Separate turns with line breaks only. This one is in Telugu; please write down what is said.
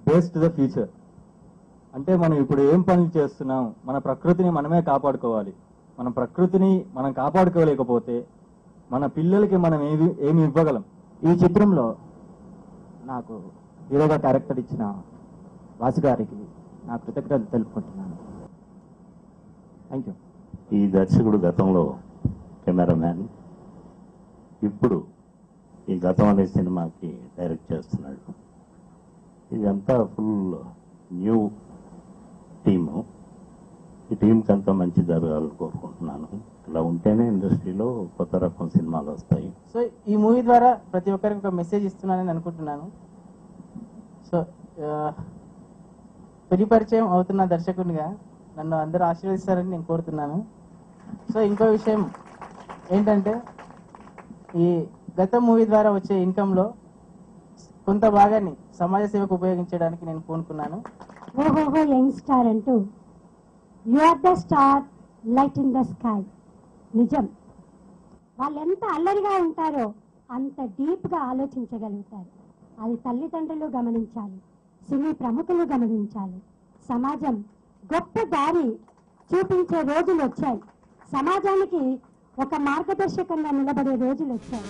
Base to the future. అంటే మనం ఇప్పుడు ఏం పనులు చేస్తున్నాం, మన ప్రకృతిని మనమే కాపాడుకోవాలి. మన ప్రకృతిని మనం కాపాడుకోలేకపోతే మన పిల్లలకి మనం ఏమి ఇవ్వగలం?
ఈ చిత్రంలో నాకు హీరోగా క్యారెక్టర్ ఇచ్చిన వాసు గారికి నా కృతజ్ఞతలు తెలుపుకుంటున్నాను. Thank you.
ఈ దర్శకుడు గతంలో కెమెరామ్యాన్, ఇప్పుడు ఈ గతం అనే సినిమాకి డైరెక్ట్ చేస్తున్నాడు. ఇదంతా ఫుల్ న్యూ టీము. ఈ టీంకి అంతా మంచి జరగాలని కోరుకుంటున్నాను. ఇలా ఉంటేనే ఇండస్ట్రీలో కొత్త రకం సినిమాలు వస్తాయి.
సో ఈ మూవీ ద్వారా ప్రతి ఒక్కరికి ఒక మెసేజ్ ఇస్తున్నానని అనుకుంటున్నాను. సో తొలి పరిచయం అవుతున్న దర్శకునిగా నన్ను అందరూ ఆశీర్వదిస్తారని నేను కోరుతున్నాను. సో ఇంకో విషయం ఏంటంటే, ఈ గత మూవీ ద్వారా వచ్చే ఇన్కంలో కొంత భాగాన్ని సమాజ సేవకు ఉపయోగించడానికి నేను కోరుకున్నాను.
ఓహోహో యంగ్ స్టార్ అంటూ you are the star light in the sky. నిజం, వాళ్ళు ఎంత అల్లరిగా ఉంటారో అంత డీప్గా ఆలోచించగలుగుతారు. అది తల్లిదండ్రులు గమనించాలి, సినీ ప్రముఖులు గమనించాలి. సమాజం గొప్ప దారి చూపించే రోజులు వచ్చాయి. సమాజానికి ఒక మార్గదర్శకంగా నిలబడే రోజులు వచ్చాయి.